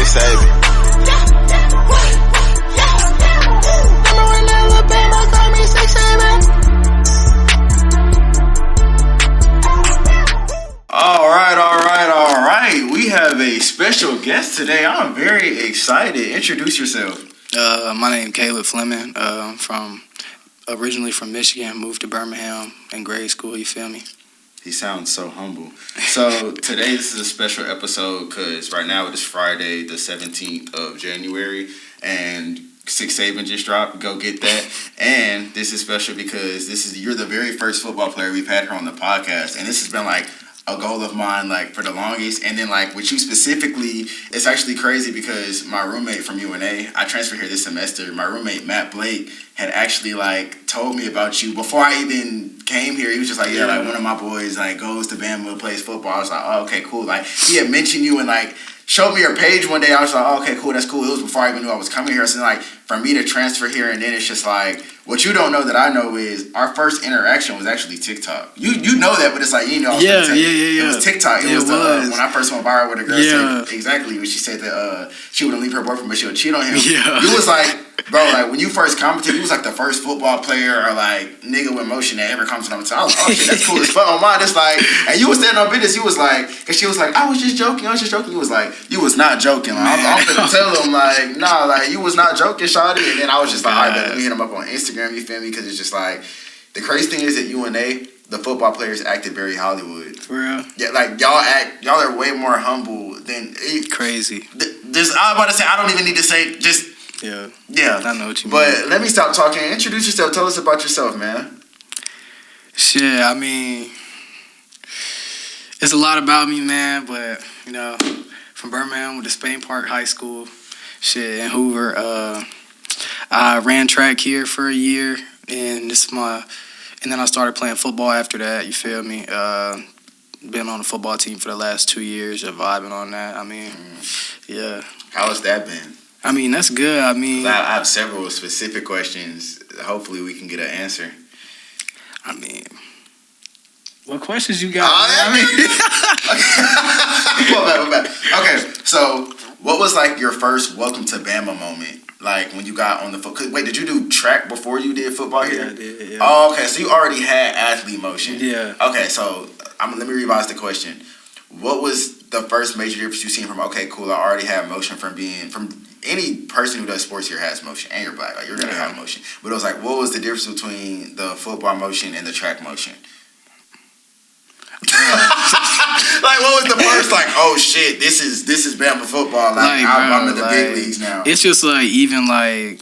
SABAN. Number one Alabama, call me SABAN. All right. We have a special guest today. I'm very excited. Introduce yourself. My name is Kaleb Fleming. Originally from Michigan, moved to Birmingham in grade school. You feel me? He sounds so humble. So today this is a special episode because right now it is Friday, the 17th of January, and 6 SABAN just dropped. Go get that. And this is special because you're the very first football player we've had here on the podcast, and this has been like a goal of mine like for the longest. And then like with you specifically, it's actually crazy because my roommate from UNA, I transferred here this semester, my roommate Matt Blake had actually like told me about you before I even came here. He was just like, yeah, like one of my boys like goes to Bama, plays football. I was like, oh, okay, cool. Like he had mentioned you and like showed me your page one day. I was like, oh, okay, cool, that's cool. It was before I even knew I was coming here. So like for me to transfer here, and then it's just like, what you don't know that I know is our first interaction was actually TikTok. You know that, but it's like, you know, it was TikTok. It was when I first went viral with a girl. Said exactly when she said that she wouldn't leave her boyfriend, but she would cheat on him. Yeah. You was like, bro, like when you first commented, you was like the first football player or like nigga with motion that ever commented on the time. I was like, oh shit, that's cool as fuck on mine. It's like, and you was standing on business. You was like, cause she was like, I was just joking. You was like, you was not joking. Like, I'm gonna tell him like, nah, like you was not joking, shawty. And then I was just like, all right, let me hit him up on Instagram. You feel me? Because it's just like the crazy thing is that UNA, the football players acted very Hollywood. For real? Yeah, like y'all are way more humble than crazy. I'm about to say, I don't even need to say just. Yeah. I know what you mean. But let me stop talking. Introduce yourself. Tell us about yourself, man. Shit, I mean, it's a lot about me, man. But you know, from Birmingham with the Spain Park High School, shit in Hoover. I ran track here for a year, and and then I started playing football after that. You feel me? Been on the football team for the last 2 years, vibing on that. I mean, yeah. How has that been? I mean, that's good. I mean, I have several specific questions. Hopefully, we can get an answer. I mean, what questions you got? My bad. Okay, so what was like your first welcome to Bama moment? Like when you got on the foot. Wait, did you do track before you did football here? Yeah, I did. Yeah. Oh, okay. So you already had athlete motion. Yeah. Okay, so let me revise the question. What was the first major difference you seen from? Okay, cool. I already have motion from any person who does sports here has motion, and you're black. Like you're gonna have motion. But it was like, what was the difference between the football motion and the track motion? Like what was the first like? Oh shit! This is Bama football. Like I'm in the big leagues now. It's just like even like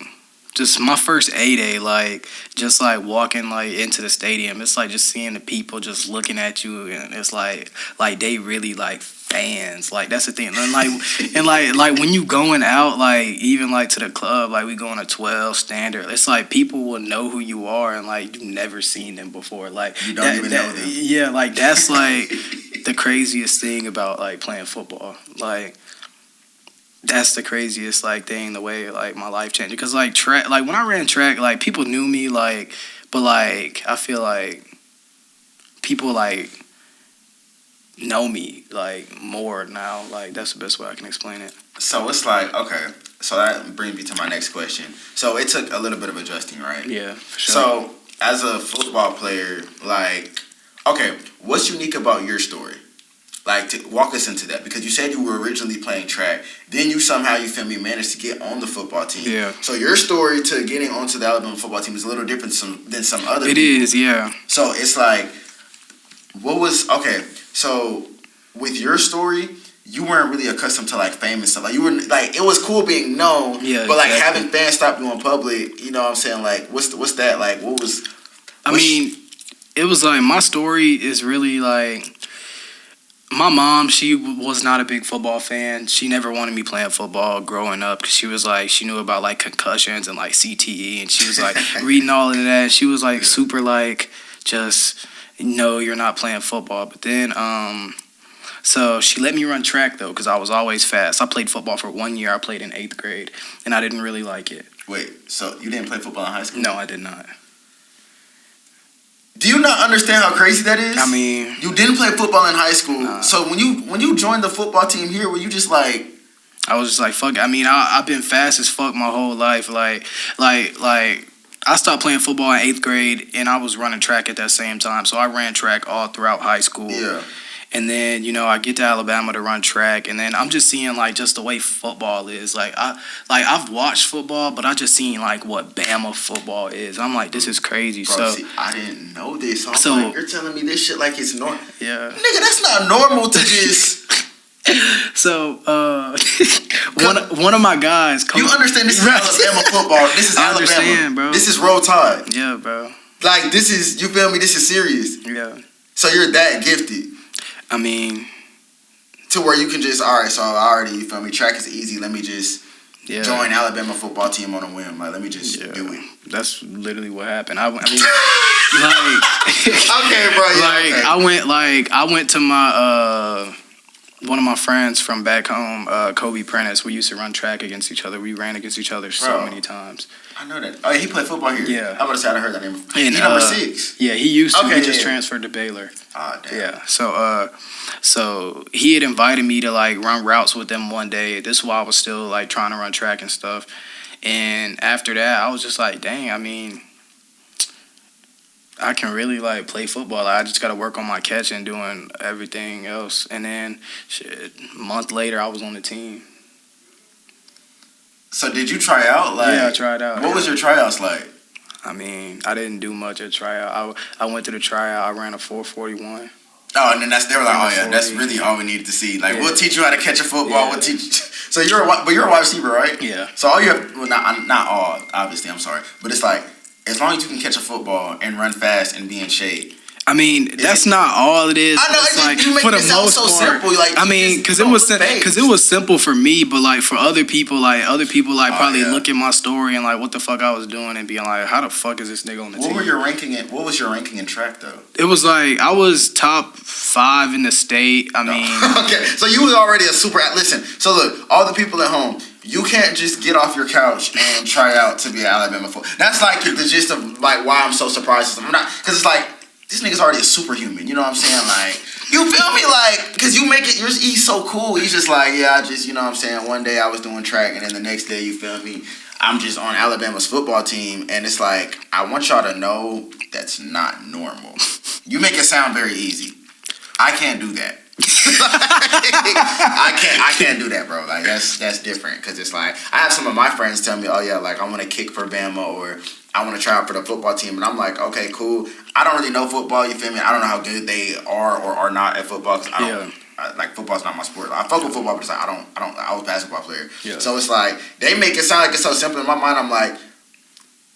just my first A-Day, like just like walking like into the stadium. It's like just seeing the people just looking at you, and it's like they really like fans. Like that's the thing. And like when you going out, like even like to the club, like we going to 12 standard. It's like people will know who you are, and like you've never seen them before. Like you don't even know them. Yeah, like that's like the craziest thing about like playing football. Like that's the craziest like thing, the way like my life changed. Because like track, like when I ran track, like people knew me, like, but like I feel like people like know me like more now. Like that's the best way I can explain it. So it's like, okay, so that brings me to my next question. So it took a little bit of adjusting, right? Yeah, for sure. So as a football player, like, okay, what's unique about your story? Like, to walk us into that, because you said you were originally playing track, then you somehow, you feel me, managed to get on the football team. Yeah. So your story to getting onto the Alabama football team is a little different than some other people. It is, yeah. So it's like, so with your story, you weren't really accustomed to like fame and stuff. Like you were like, it was cool being known, but like having fans stop you in public, you know what I'm saying? Like, what's that like? I mean, it was like my story is really like. My mom, she was not a big football fan. She never wanted me playing football growing up because she was like, she knew about like concussions and like CTE, and she was like reading all of that. She was like super like, just, no, you're not playing football. But then, so she let me run track though because I was always fast. I played football for 1 year. I played in 8th grade, and I didn't really like it. Wait, so you didn't play football in high school? No, I did not. Do you not understand how crazy that is? I mean, you didn't play football in high school, so when you joined the football team here, were you just like, I was just like, fuck it. I mean, I've been fast as fuck my whole life. Like, I stopped playing football in 8th grade, and I was running track at that same time. So I ran track all throughout high school. Yeah. And then, I get to Alabama to run track, and then I'm just seeing, like, just the way football is. I've watched football, but I just seen, like, what Bama football is. I'm like, this is crazy. Bro, so see, I didn't know this. So I'm like, you're telling me this shit like it's normal. Yeah. Nigga, that's not normal to just... So, one of my guys... You understand this is Alabama football. This is Alabama. I understand, bro. This is Roll Tide. Yeah, bro. Like, this is... You feel me? This is serious. Yeah. So you're that gifted. I mean... To where you can just... All right, so I already... You feel me? Track is easy. Let me just... join Alabama football team on a whim. Like, let me just do it. That's literally what happened. I mean, like... Okay, bro. Yeah, okay. I went to my... one of my friends from back home, Kobe Prentice, we used to run track against each other. We ran against each other so many times. I know that. Oh, yeah, he played football here. Yeah. I would have said I heard that name. And, He's number 6. Yeah, he used to. Okay, He just transferred to Baylor. Oh, damn. Yeah. So he had invited me to, like, run routes with them one day. This is while I was still, like, trying to run track and stuff. And after that, I was just like, dang, I mean... I can really, like, play football. I just got to work on my catch and doing everything else. And then, a month later, I was on the team. So did you try out? Like, yeah, I tried out. What was your tryouts like? I mean, I didn't do much at tryout. I went to the tryout. I ran a 4.41. Oh, and then they were like, oh yeah, that's really all we needed to see. Like, we'll teach you how to catch a football. We'll teach. So you're a wide receiver, right? Yeah. So all you have, well, not all, obviously. I'm sorry, but it's like, as long as you can catch a football and run fast and be in shape. I mean, that's not all it is. I know, it's like, you make for the it sound most so part, simple. Like, I mean, because it was simple for me, but like for other people, probably look at my story and like what the fuck I was doing and being like, how the fuck is this nigga on the team? What was your ranking in track though? It was like I was top 5 in the state. I mean, okay, so you was already a super. Listen, so look, all the people at home. You can't just get off your couch and try out to be an Alabama football. That's like the gist of like why I'm so surprised. I'm not, because it's like this nigga's already a superhuman. You know what I'm saying? Like, you feel me? Like, because you make it. He's so cool. He's just like, yeah, I just, you know what I'm saying. One day I was doing track, and then the next day, you feel me? I'm just on Alabama's football team, and it's like I want y'all to know that's not normal. You make it sound very easy. I can't do that. I can't do that, bro. Like that's different because it's like I have some of my friends tell me, oh yeah, like I want to kick for Bama or I want to try out for the football team, and I'm like, okay, cool. I don't really know football. You feel me? I don't know how good they are or are not at football because I don't. Like football's not my sport. I fuck with football, but it's like I was a basketball player. Yeah. So it's like they make it sound like it's so simple. In my mind, I'm like,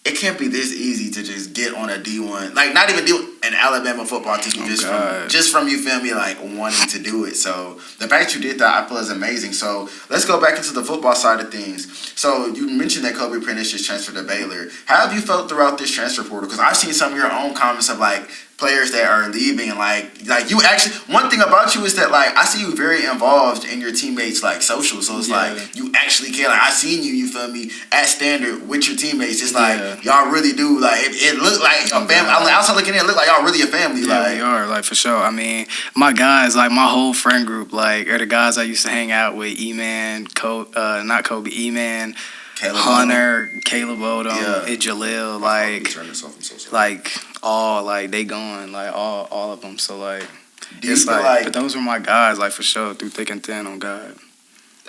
it can't be this easy to just get on a D1, like not even do an Alabama football team just from you feel me like wanting to do it. So the fact you did that I feel is amazing. So let's go back into the football side of things. So you mentioned that Kobe Prentice just transferred to Baylor. How have you felt throughout this transfer portal? Because I've seen some of your own comments of like players that are leaving and like you actually, one thing about you is that like I see you very involved in your teammates like social, so it's like you actually care. Like I seen you feel me at standard with your teammates. It's like y'all really do like it looked like a family. I'm like outside looking in, it looked like y'all really a family. Yeah, like we are, like for sure. I mean, my guys, like my whole friend group, like are the guys I used to hang out with. Not Kobe, E-Man, Caleb Hunter, Caleb Odom, Jalil, like all like they gone, like all of them. So like it's like, but those were my guys, like for sure, through thick and thin. On God,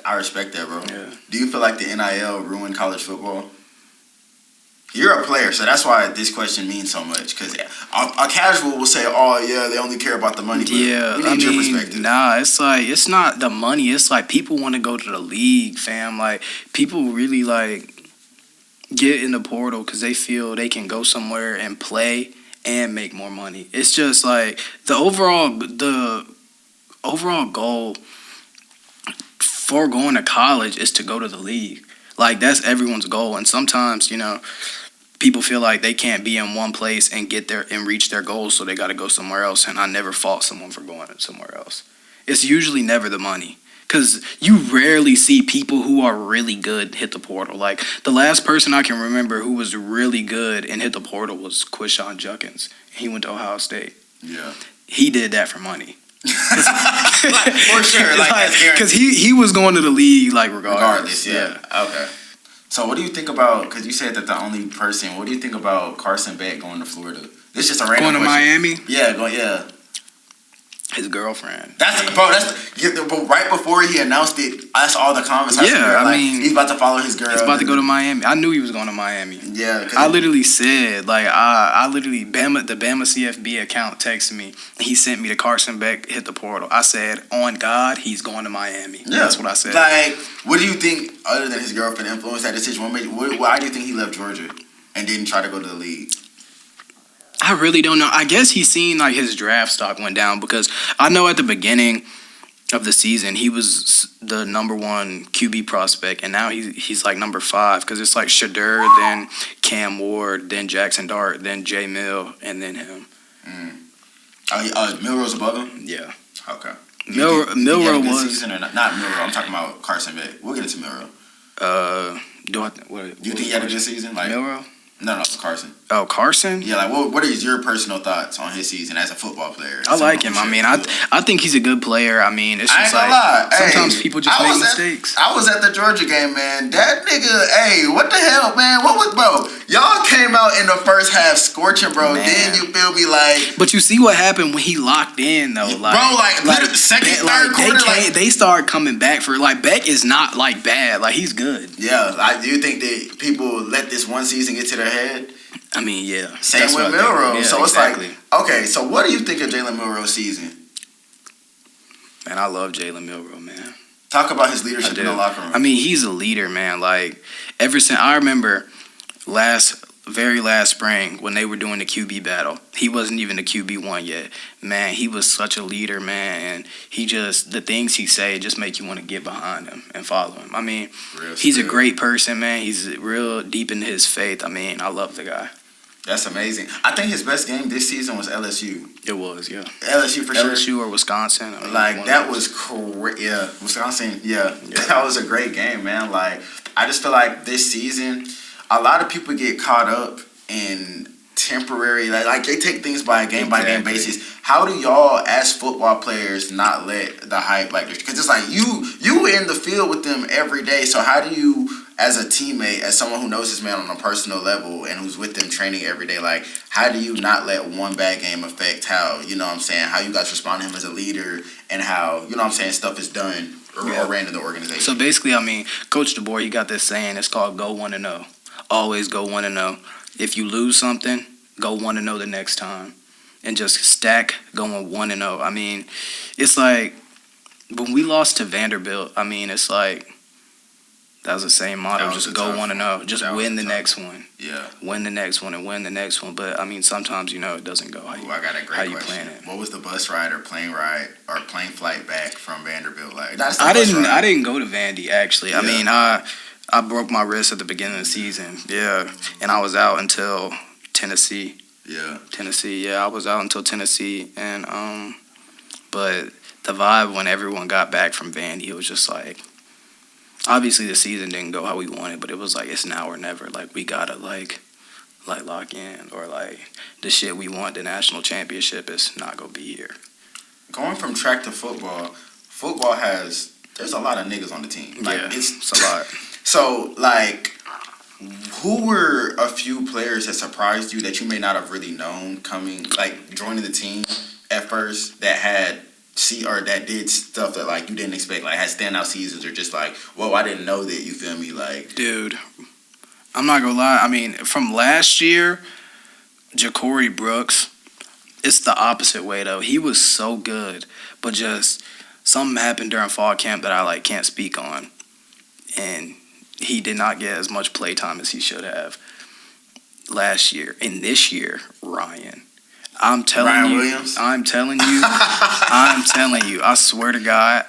I respect that, bro. Yeah. Do you feel like the NIL ruined college football? You're a player, so that's why this question means so much. Because a casual will say, "Oh yeah, they only care about the money." But yeah, we need your perspective. Nah, it's like it's not the money. It's like people want to go to the league, fam. Like people really like get in the portal because they feel they can go somewhere and play and make more money. It's just like the overall goal for going to college is to go to the league. Like that's everyone's goal, and sometimes people feel like they can't be in one place and get there and reach their goals, so they got to go somewhere else. And I never fault someone for going somewhere else. It's usually never the money, because you rarely see people who are really good hit the portal. Like the last person I can remember who was really good and hit the portal was Quishon Judkins. He went to Ohio State. Yeah, he did that for money. Like, for sure, like because he was going to the league like regardless. Yeah. Okay. So what do you think about? Because you said that the only person. What do you think about Carson Beck going to Florida? This is just a random Going to question. Miami. Yeah. His girlfriend. But right before he announced it, that's all the comments. I mean, he's about to follow his girl. He's about to go to Miami. I knew he was going to Miami. Yeah, I literally said I literally the Bama CFB account texted me. And he sent me to Carson Beck hit the portal. I said, on God, he's going to Miami. Yeah. That's what I said. Like, what do you think other than his girlfriend influenced that decision? Why do you think he left Georgia and didn't try to go to the league? I really don't know. I guess he's seen like his draft stock went down because I know at the beginning of the season he was the number 1 QB prospect, and now he's like number 5 because it's like Shadur, then Cam Ward, then Jackson Dart, then Jay Mill, and then him. Milroe's above him? Yeah. Okay. Milroe was season or not Milroe. I'm talking about Carson Beck. We'll get into Milroe. Do you think he had a good season? Like Milroe? No, Carson. Oh, Carson? Yeah, like what is your personal thoughts on his season as a football player? I like him. I mean, I think he's a good player. I mean, it's just like sometimes people just make mistakes. I was at the Georgia game, man. That nigga, what the hell, man? Bro? Y'all came out in the first half scorching, bro. Man. Then you feel me like. But you see what happened when he locked in, though. Second, third quarter. They start coming back for Beck is not like bad. Like he's good. Yeah, I do think that people let this one season get to their head. I mean, yeah. Same with Milroe. Yeah, so exactly. It's like, okay, so what do you think of Jalen Milroe's season? Man, I love Jalen Milroe, man. Talk about his leadership in the locker room. I mean, he's a leader, man. Like, ever since I remember very last spring when they were doing the QB battle, he wasn't even the QB1 yet. Man, he was such a leader, man. And the things he say just make you want to get behind him and follow him. I mean, he's a great person, man. He's real deep in his faith. I mean, I love the guy. That's amazing. I think his best game this season was LSU. It was, yeah. LSU for sure. LSU or Wisconsin. I mean, that was great. Yeah, Wisconsin. Yeah, that was a great game, man. Like, I just feel like this season, a lot of people get caught up in temporary, like they take things by game basis. How do y'all, as football players, not let the hype because it's like you in the field with them every day. So how do you, as a teammate, as someone who knows this man on a personal level and who's with them training every day, like how do you not let one bad game affect how, you know what I'm saying, how you guys respond to him as a leader and how, you know what I'm saying, stuff is done or ran in the organization? So basically, I mean, Coach DeBoer, he got this saying, it's called go 1-0. Always go 1-0. If you lose something, go 1-0 the next time. And just stack going 1-0. I mean, it's like when we lost to Vanderbilt, I mean, it's like that was the same motto. Just go 1-0. Just win the next one. Yeah. Win the next one and win the next one. But, I mean, sometimes, it doesn't go how you plan it. I got a great question. What was the bus ride or plane flight back from Vanderbilt like? I didn't go to Vandy, actually. Yeah. I mean, I broke my wrist at the beginning of the season. Yeah. And I was out until Tennessee. Yeah. Tennessee, yeah. I was out until Tennessee. And, but the vibe when everyone got back from Vandy, it was just like, obviously the season didn't go how we wanted, but it was like, it's now or never. Like, we gotta, like lock in. Or, like, the shit we want, the national championship, is not gonna be here. Going from track to football there's a lot of niggas on the team. Like, yeah, it's a lot. So, like, who were a few players that surprised you that you may not have really known joining the team at first that did stuff that, like, you didn't expect, like, had standout seasons or just like, whoa, I didn't know that, you feel me? Like, dude, I'm not gonna lie. I mean, from last year, Ja'Cory Brooks, it's the opposite way, though. He was so good, but just something happened during fall camp that I, can't speak on. And he did not get as much play time as he should have last year. And this year, Ryan. I'm telling you. I swear to God,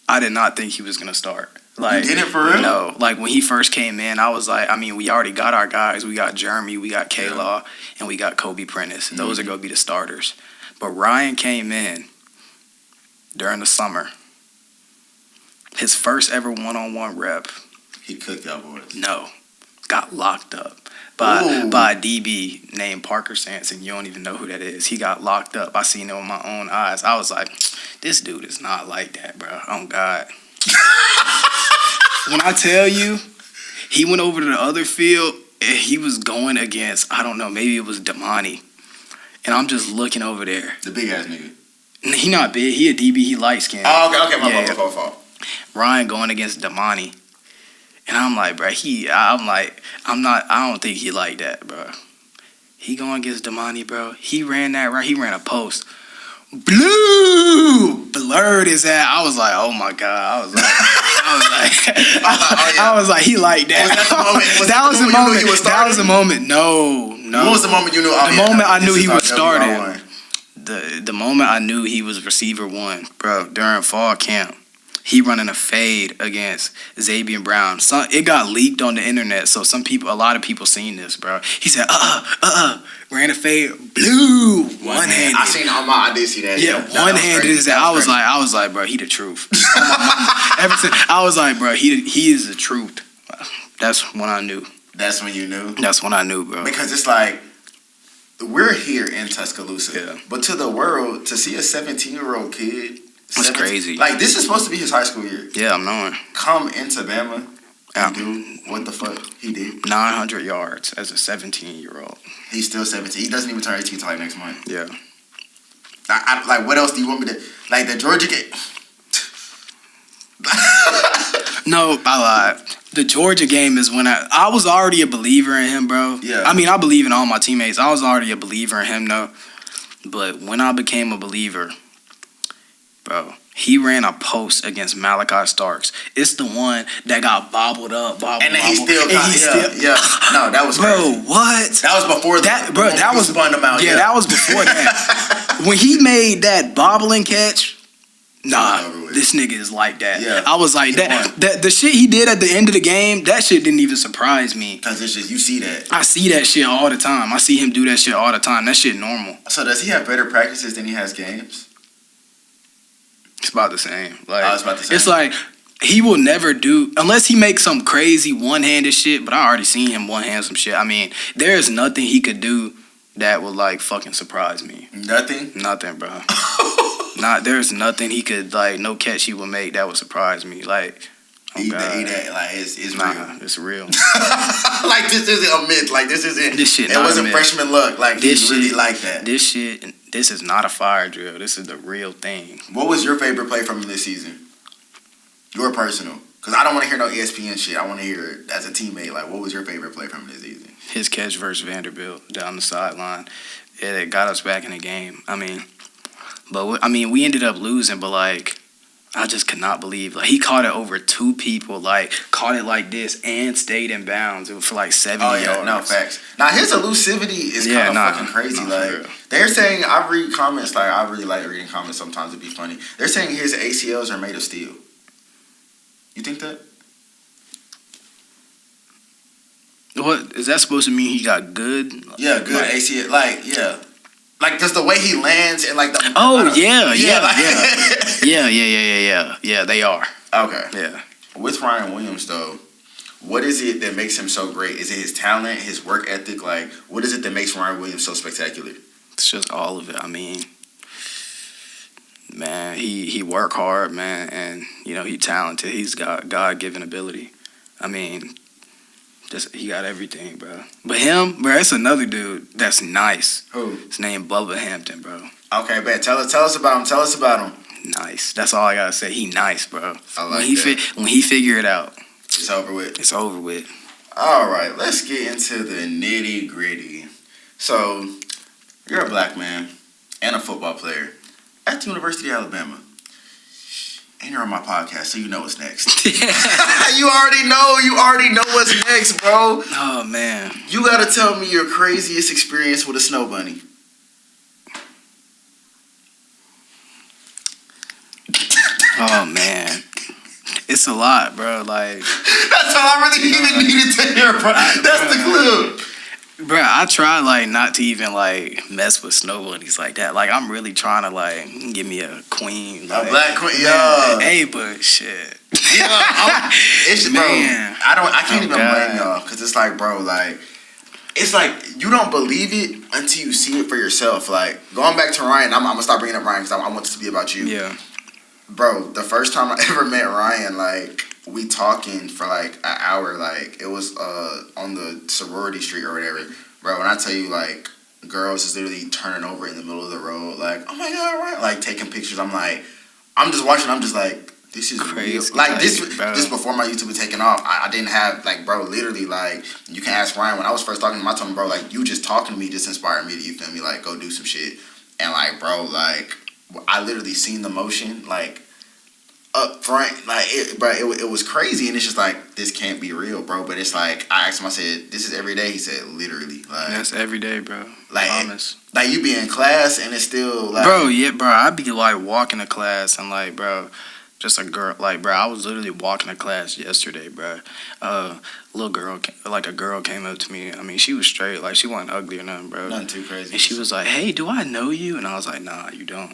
I did not think he was going to start. Like, you did it for real? No. Like, when he first came in, I was like, I mean, we already got our guys. We got Jeremy, we got K-Law, and we got Kobe Prentice. Those are going to be the starters. But Ryan came in during the summer. His first ever one-on-one rep. He cooked y'all boys. No. got locked up by a DB named Parker Sanson. You don't even know who that is. He got locked up. I seen it with my own eyes. I was like, this dude is not like that, bro. Oh, God. When I tell you, he went over to the other field, and he was going against, I don't know, maybe it was Damani. And I'm just looking over there. The big-ass nigga. He not big. He a DB. He light-skinned. Oh, okay. My fault. Ryan going against Damani. And I'm like, bro, I don't think he like that, bro. He going against Damani, bro. He ran that right. He ran a post. Blurred his ass. I was like, oh my God. I was like, he like that. That was the moment. No. What was the moment you knew? The moment I knew he was starting. The moment I knew he was receiver one, bro, during fall camp. He running a fade against Xavier Brown. It got leaked on the internet, so a lot of people seen this, bro. He said, ran a fade, blue, one-handed. I did see that. Yeah, one-handed. I was like, bro, he the truth. Ever since I was like, bro, he is the truth. That's when I knew. That's when you knew? That's when I knew, bro. Because it's like, we're here in Tuscaloosa, yeah. But to the world, to see a 17-year-old kid, that's crazy. Like, this is supposed to be his high school year. Yeah, I'm knowing. Come into Bama and do what the fuck he did. 900 yards as a 17-year-old. He's still 17. He doesn't even turn 18 until like next month. Yeah. Like, what else do you want me to... Like, the Georgia game... No, I lied. The Georgia game is when I was already a believer in him, bro. Yeah. I mean, I believe in all my teammates. I was already a believer in him, though. But when I became a believer... Bro, he ran a post against Malachi Starks. It's the one that got bobbled up, and then he still No, that was bro. Crazy. What? That was before that, bro. That was spun him out. Yeah, that was before that. When he made that bobbling catch, this nigga is like that. Yeah, I was like that. The shit he did at the end of the game, that shit didn't even surprise me. Because it's just you see that. I see that shit all the time. I see him do that shit all the time. That shit normal. So does he have better practices than he has games? It's about the same. Like, it's about the same. It's like he will never do unless he makes some crazy one-handed shit. But I already seen him one-hand some shit. I mean, there is nothing he could do that would like fucking surprise me. Nothing, bro. There's nothing he could no catch he would make that would surprise me. Like, it's real. It's real. Like, this isn't a myth. Like, this isn't. This shit. It wasn't freshman luck. Like, this really like that. This is not a fire drill. This is the real thing. What was your favorite play from him this season? Your personal. Because I don't want to hear no ESPN shit. I want to hear it as a teammate. Like, what was your favorite play from him this season? His catch versus Vanderbilt down the sideline. It got us back in the game. I mean, we ended up losing, but I just could not believe. He caught it over two people, caught it like this and stayed in bounds. It was for 70 yards. No, facts. Now, his elusivity is kind of fucking crazy. They're saying, I read comments, I really like reading comments sometimes, it'd be funny. They're saying his ACLs are made of steel. You think that? What? Is that supposed to mean he got good? Yeah, good ACL. Just the way he lands and the... Yeah, they are. Okay. Yeah. With Ryan Williams, though, what is it that makes him so great? Is it his talent, his work ethic? What is it that makes Ryan Williams so spectacular? It's just all of it. I mean, man, he work hard, man, and, he talented. He's got God-given ability. I mean... he got everything, bro. But him, bro, it's another dude that's nice. Who? His name Bubba Hampton, bro. Okay, bet. Tell us about him. Tell us about him. Nice. That's all I gotta say. He nice, bro. I like that. When he figure it out, it's over with. It's over with. All right, let's get into the nitty gritty. So, you're a black man and a football player at the University of Alabama. And you're on my podcast, so you know what's next. You already know what's next, bro. Oh, man. You gotta tell me your craziest experience with a snow bunny. Oh, man. It's a lot, bro. That's all I really even needed to hear, bro. That's the clue. Bro, I try not to even mess with snow bunnies like that. I'm really trying to give me a queen, a black queen. Yeah. Hey, but shit. Yeah, it's man. I can't even blame y'all because it's like, bro, like it's like you don't believe it until you see it for yourself. Like going back to Ryan, I'm gonna stop bringing up Ryan because I want this to be about you. Yeah, bro. The first time I ever met Ryan, like we talking for like an hour. Like it was on the sorority street or whatever, bro. When I tell you like. Girls is literally turning over in the middle of the road, like, oh my god, right? Like taking pictures. I'm just watching. I'm just like, this is crazy. real. Like this before my YouTube was taking off. I didn't have like, bro, literally like, you can ask Ryan when I was first talking to him. I told him, bro, like you just talking to me just inspired me to, you feel me, like go do some shit. And like, bro, like I literally seen the motion like up front, like it was crazy, and it's just like this can't be real, bro. But it's like I asked him, I said, "This is every day." He said, "Literally, like that's every day, bro. Like, promise. Like you be in class and it's still like, bro, yeah, bro. I be like walking to class and like, bro, just a girl, like, bro. I was literally walking to class yesterday, bro. Little girl, like a girl came up to me. I mean, she was straight, like she wasn't ugly or nothing, bro. Nothing too crazy. And she was like, "Hey, do I know you?" And I was like, "Nah, you don't."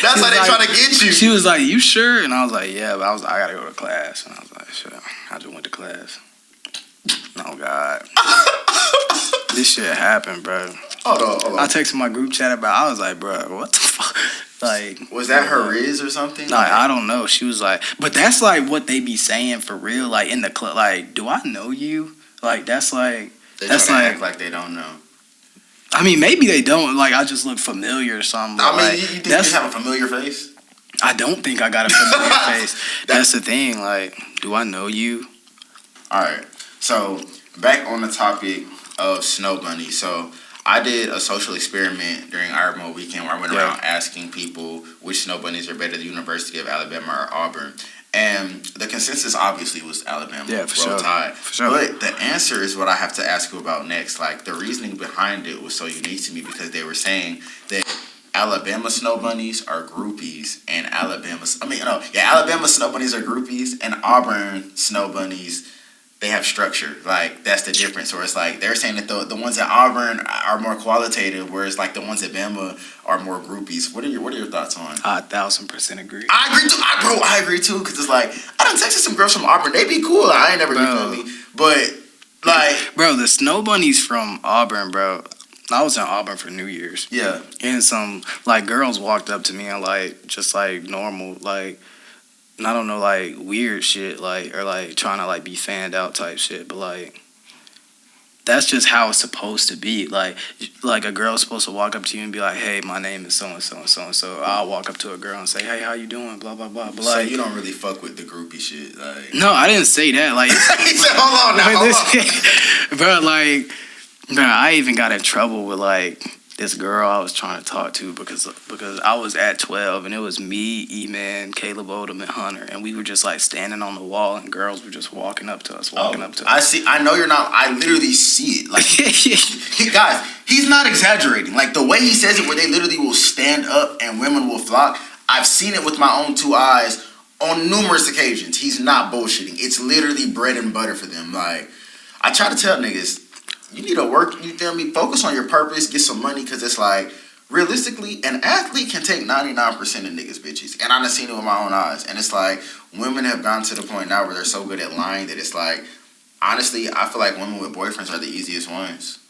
That's how they like, try to get you. She was like, "You sure?" And I was like, "Yeah," but I gotta go to class. And I was like, "Sure." I just went to class. Oh God, this shit happened, bro. Hold on. I texted my group chat about. I was like, "Bro, what the fuck?" Like, was that her Riz or something? Like, I don't know. She was like, but that's like what they be saying for real. Like in the club, like, do I know you? Like that's like they that's try to like act like they don't know. I mean, maybe they don't. Like I just look familiar or something. I mean, like, you think you have a familiar face? I don't think I got a familiar face. That's the thing. Like, do I know you? All right. So back on the topic of snow bunnies. So I did a social experiment during Alabama weekend where I went around asking people which snow bunnies are better, the University of Alabama or Auburn. And the consensus obviously was Alabama. Yeah, for sure. Tied. For sure. But the answer is what I have to ask you about next. Like the reasoning behind it was so unique to me because they were saying that Alabama snow bunnies are groupies and Alabama snow bunnies are groupies and Auburn snow bunnies, they have structure. Like that's the difference. Or it's like they're saying that the ones at Auburn are more qualitative, whereas like the ones at Bama are more groupies. What are your thoughts on? 1,000% agree. I agree too. I agree too. Because it's like I done texted some girls from Auburn. They be cool. I ain't never been with me, but like, bro, the snow bunnies from Auburn, bro. I was in Auburn for New Year's. Yeah. And some like girls walked up to me and like just like normal like. I don't know, like weird shit, like or like trying to like be fanned out type shit, but like that's just how it's supposed to be. Like a girl's supposed to walk up to you and be like, "Hey, my name is so and so and so and so." I'll walk up to a girl and say, "Hey, how you doing?" Blah blah blah. But so like, you don't really fuck with the groupie shit, like. No, I didn't say that. Like, he said, "Hold on, now, hold on." Bro, like, bro, I even got in trouble with like. This girl I was trying to talk to because I was at 12 and it was me, E-Man, Caleb Odom, and Hunter, and we were just like standing on the wall and girls were just walking up to us. I see. I know you're not. I literally see it. Like, guys, he's not exaggerating. Like the way he says it, where they literally will stand up and women will flock. I've seen it with my own two eyes on numerous occasions. He's not bullshitting. It's literally bread and butter for them. Like I try to tell niggas. You need to work, you feel me? Focus on your purpose, get some money, because it's like, realistically, an athlete can take 99% of niggas' bitches. And I done seen it with my own eyes. And it's like, women have gotten to the point now where they're so good at lying that it's like, honestly, I feel like women with boyfriends are the easiest ones.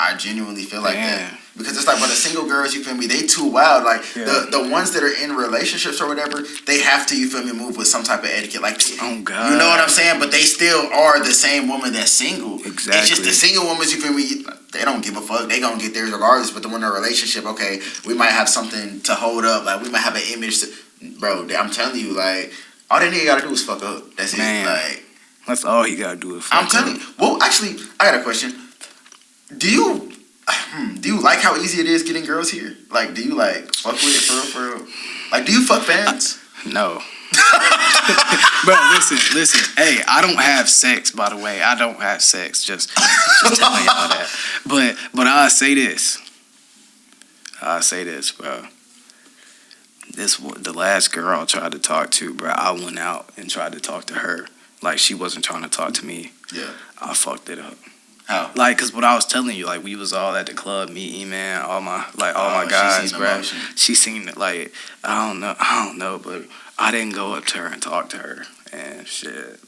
I genuinely feel like that. Because it's like, but the single girls, you feel me, they too wild. Like, the ones that are in relationships or whatever, they have to, you feel me, move with some type of etiquette. Like, oh, God. You know what I'm saying? But they still are the same woman that's single. Exactly. It's just the single women, you feel me, they don't give a fuck. They gonna get theirs regardless. But the one in a relationship, okay, we might have something to hold up. Like, we might have an image to... Bro, I'm telling you, like, all that nigga gotta do is fuck up. That's Man, it. Like, that's all he gotta do is fuck up. I'm telling you. Well, actually, I got a question. Do you like how easy it is getting girls here? Like, do you like fuck with it for real? Like, do you fuck fans? No. Bro, listen. Hey, I don't have sex, by the way. I don't have sex. Just telling y'all that. But I'll say this, bro. The last girl I tried to talk to, bro, I went out and tried to talk to her. Like, she wasn't trying to talk to me. Yeah. I fucked it up. How? Like, cause what I was telling you, like, we was all at the club, me, E-Man, all my guys, bro. She seen it, like, I don't know, but I didn't go up to her and talk to her, and shit,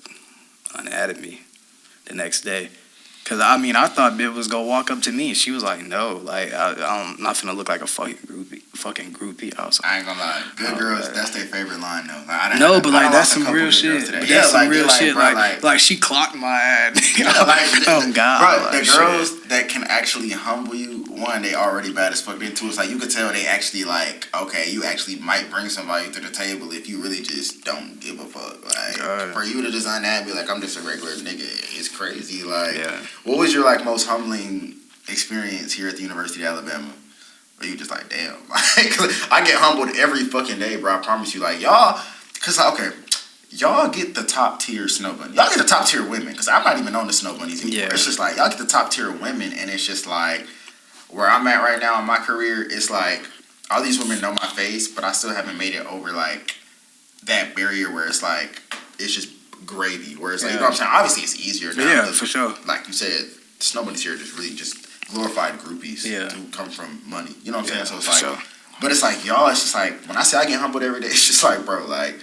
unadded me the next day. Cause I mean, I thought Bit was gonna walk up to me, and she was like, "No, like I'm not finna look like a fucking groupie." I was like, I ain't gonna lie, good girls, that's their favorite line though. No, but like that's some real shit. But that's some real shit. Bro, Like she clocked my ass. Yeah, Oh God, bro, the girls that can actually humble you, one, they already bad as fuck. Then two, it's like you could tell they actually like, okay, you actually might bring somebody to the table if you really just don't give a fuck. Like for you to design that and be like, I'm just a regular nigga, it's crazy. Like, what was your like most humbling experience here at the University of Alabama? Where you just like, damn, like, 'cause I get humbled every fucking day, bro. I promise you, like y'all, cause okay. Y'all get the top tier snow bunny. Y'all get the top tier women, because I'm not even on the snow bunnies anymore. Yeah. It's just like, y'all get the top tier women, and it's just like, where I'm at right now in my career, it's like, all these women know my face, but I still haven't made it over, like, that barrier where it's like, it's just gravy. Where it's like, you know what I'm saying? Obviously, it's easier now. Yeah, for sure. Like you said, snow bunnies here are just really just glorified groupies who come from money. You know what I'm saying? So it's like, sure. But it's like, y'all, it's just like, when I say I get humbled every day, it's just like, bro, like,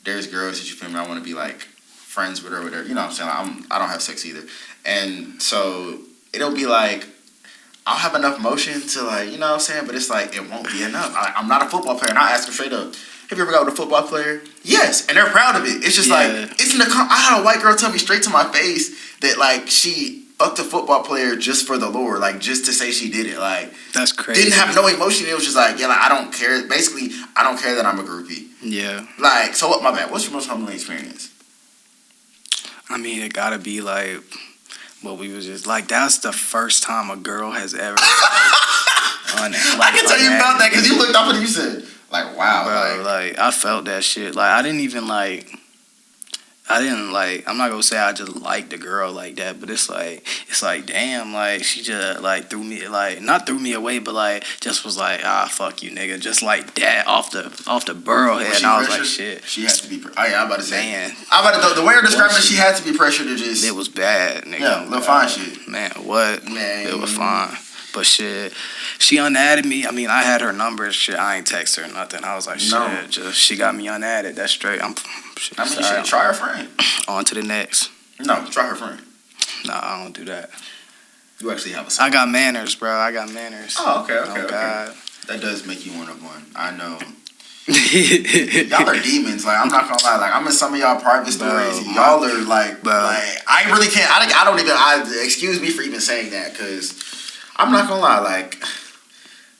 there's girls that you feel me, I want to be like friends with her or whatever. You know what I'm saying? Like, I don't have sex either. And so it'll be like, I'll have enough motion to like, you know what I'm saying? But it's like, it won't be enough. I'm not a football player. And I'll ask them straight up, have you ever got with a football player? Yes. And they're proud of it. It's just like, it's in the, I had a white girl tell me straight to my face that like she fucked a football player just for the lore, like just to say she did it. Like, that's crazy. Didn't have no emotion. It was just like, yeah, like I don't care. Basically, I don't care that I'm a groupie. Yeah. Like, so what? My bad. What's your most humbling experience? I mean, it gotta be like what we was just like. That's the first time a girl has ever. I can tell you about that because you looked up and you said, like, wow, bro, like I felt that shit. Like I didn't like. I'm not gonna say I just liked the girl like that, but it's like damn, like she just like threw me, like not threw me away, but like just was like, fuck you, nigga, just like that off the burrow head. And I was like, shit. She had to be. I'm about to say, man. The way you're describing it, she had to be pressured to just. It was bad, nigga. Yeah, little fine shit. Man, what? Man, it was fine. But shit, she unadded me. I mean, I had her number. Shit, I ain't text her or nothing. I was like, shit, just she got me unadded. That's straight. Shit, you should try her friend. On to the next. No, try her friend. Nah, I don't do that. You actually have a son. I got manners, bro. I got manners. Oh, okay. God. That does make you one of one. I know. Y'all are demons. Like, I'm not gonna lie. Like, I'm in some of y'all private stories. Y'all are like, I really can't. I don't even. Excuse me for even saying that, because I'm not gonna lie. Like,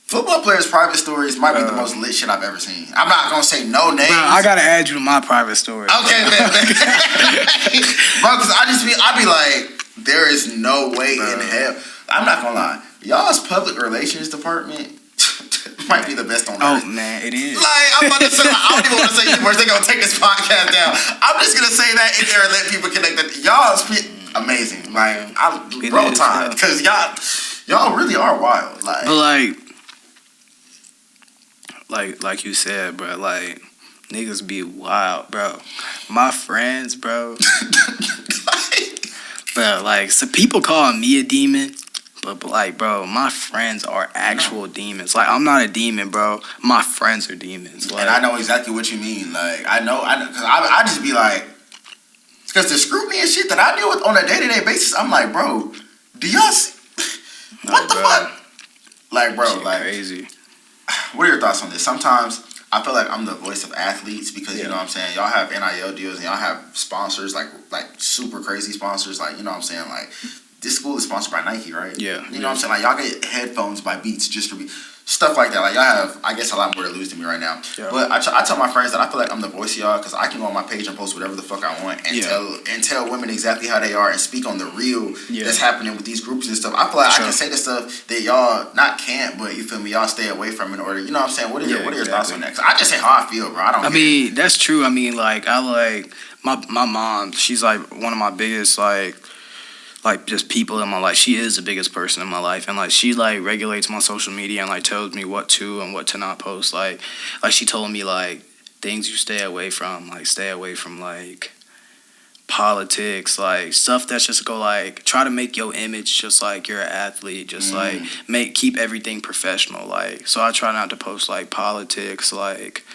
football players' private stories might be the most lit shit I've ever seen. I'm not gonna say no names. Bro, I gotta add you to my private story. Okay, man. Bro, because I be like, there is no way in hell. I'm not gonna lie. Y'all's public relations department might be the best on earth. Oh man, it is. Like, I'm about to say, I don't even want to say too much. They're gonna take this podcast down. I'm just gonna say that in there and let people connect that. Y'all's amazing. Like, roll time, because y'all really are wild. Like, but like you said, bro, like niggas be wild, bro. My friends, bro. Bro, like, so people call me a demon, but like, bro, my friends are actual demons. Like, I'm not a demon, bro. My friends are demons. Like, and I know exactly what you mean. Like, I know, because I just be like, because the scrutiny and shit that I deal with on a day-to-day basis, I'm like, bro, do y'all see? What the fuck? Like, bro, shit like, crazy. What are your thoughts on this? Sometimes I feel like I'm the voice of athletes because, you know what I'm saying, y'all have NIL deals and y'all have sponsors, like super crazy sponsors, like, you know what I'm saying, like, this school is sponsored by Nike, right? Yeah. You know what I'm saying? Like, y'all get headphones by Beats just to be stuff like that. Like, y'all have, I guess, a lot more to lose than me right now. Yeah. But I tell my friends that I feel like I'm the voice of y'all because I can go on my page and post whatever the fuck I want and tell women exactly how they are and speak on the real that's happening with these groups and stuff. I feel like I can say the stuff that y'all not can't, but you feel me, y'all stay away from in order. You know what I'm saying? What are your thoughts on that? 'Cause I just say how I feel, bro. I mean, that's true. I mean, like, I like my mom. She's like one of my biggest like just people in my life. She is the biggest person in my life, and like she like regulates my social media and like tells me what to and what to not post. Like she told me like things you stay away from like politics, like stuff that's just go like try to make your image just like you're an athlete, just like keep everything professional. Like, so I try not to post like politics, like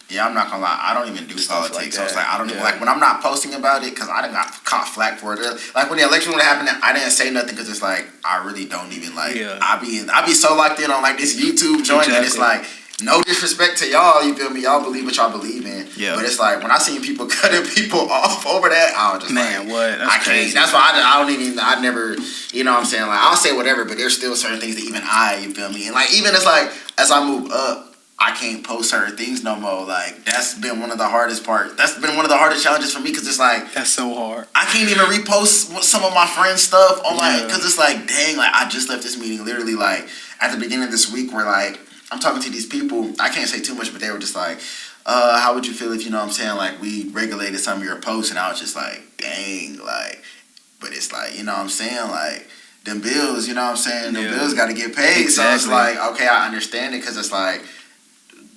Yeah, I'm not gonna lie. I don't even do Stuff politics. like So it's that. like I don't even Yeah. like when I'm not posting about it because I done got caught flack for it. Like when the election would happen, I didn't say nothing because it's like I really don't even like. Yeah. I be so locked in on like this YouTube joint that it's like no disrespect to y'all. You feel me? Y'all believe what y'all believe in. Yeah. But it's like when I seen people cutting people off over that, I was just Man, like, what? That's I can't. crazy. That's why I don't even. I never. You know what I'm saying? Like I'll say whatever, but there's still certain things that even you feel me? And like even it's like as I move up. I can't post certain things no more. Like that's been one of the hardest parts. That's been one of the hardest challenges for me because it's like That's so hard. I can't even repost some of my friends' stuff on like because it's like dang, like I just left this meeting literally like at the beginning of this week where like I'm talking to these people. I can't say too much, but they were just like, how would you feel if you know what I'm saying like we regulated some of your posts? And I was just like, dang, like, but it's like you know what I'm saying like. Them bills, you know what I'm saying? Them bills got to get paid. Exactly. So it's like, okay, I understand it because it's like.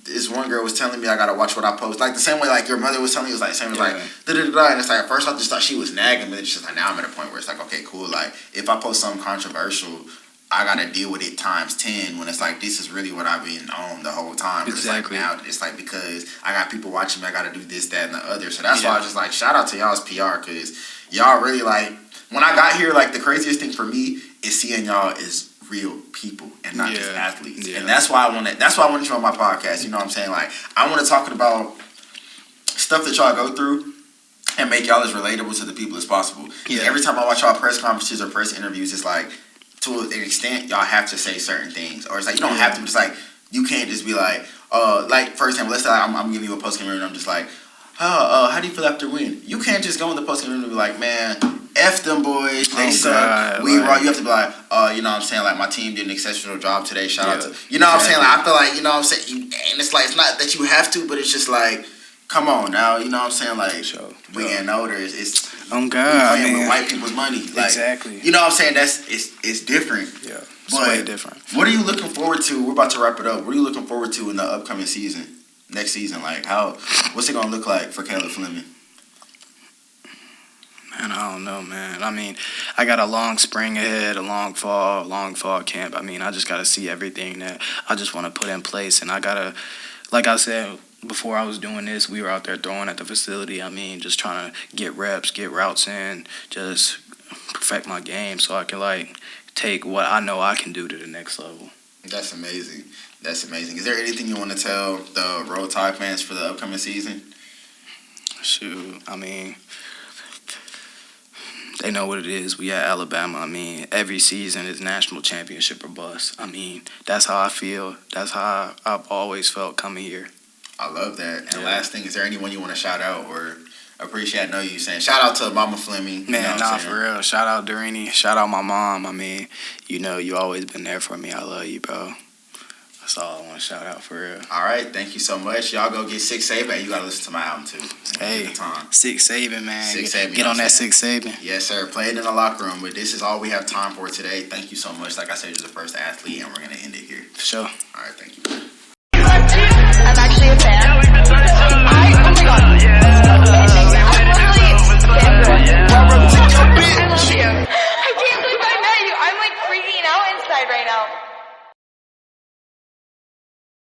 This one girl was telling me I gotta watch what I post. Like the same way like your mother was telling me, it was like same as like da-da-da-da. And it's like at first I just thought she was nagging, but it's just like now I'm at a point where it's like, okay, cool. Like if I post something controversial, I gotta deal with it times 10 when it's like this is really what I've been on the whole time. Exactly. It's like now it's like because I got people watching me, I gotta do this, that, and the other. So that's why I was just like shout out to y'all's PR because y'all really like when I got here, like the craziest thing for me is seeing y'all is real people and not just athletes. And that's why I want you on my podcast. You know what I'm saying? Like I want to talk about stuff that y'all go through and make y'all as relatable to the people as possible. Yeah. Every time I watch y'all press conferences or press interviews, it's like to an extent y'all have to say certain things. Or it's like you don't have to, but it's like you can't just be like for example, let's say I'm giving you a post game and I'm just like, how do you feel after win? You can't just go in the post game and be like, man, F them boys, they suck. God, we raw. You have to be like, you know what I'm saying? Like, my team did an exceptional job today. Shout out to, you know what I'm saying? Like, I feel like, you know what I'm saying? And it's like, it's not that you have to, but it's just like, come on now, you know what I'm saying? Like, we getting older. It's God, we playing with white people's money. Like, exactly. You know what I'm saying? It's different. Yeah, it's way different. What are you looking forward to? We're about to wrap it up. What are you looking forward to in the upcoming season? Next season? Like, what's it going to look like for Kaleb Fleming? Man, I don't know, man. I mean, I got a long spring ahead, a long fall camp. I mean, I just got to see everything that I just want to put in place. And I got to, like I said, before I was doing this, we were out there throwing at the facility. I mean, just trying to get reps, get routes in, just perfect my game so I can, like, take what I know I can do to the next level. That's amazing. That's amazing. Is there anything you want to tell the Roll Tide fans for the upcoming season? Shoot, I mean, they know what it is. We at Alabama. I mean, every season is national championship or bust. I mean, that's how I feel. That's how I've always felt coming here. I love that. And last thing, is there anyone you want to shout out or appreciate? I know you saying shout out to Mama Fleming. Man, for real. Shout out Durini. Shout out my mom. I mean, you know, you always been there for me. I love you, bro. That's all I want to shout out for real. All right, thank you so much. Y'all go get 6 SABAN. You got to listen to my album too. Hey, 6 SABAN, man. 6 SABAN. Get on that 6 SABAN. Yes, sir. Play it in the locker room. But this is all we have time for today. Thank you so much. Like I said, you're the first athlete, and we're going to end it here. For sure. All right, thank you.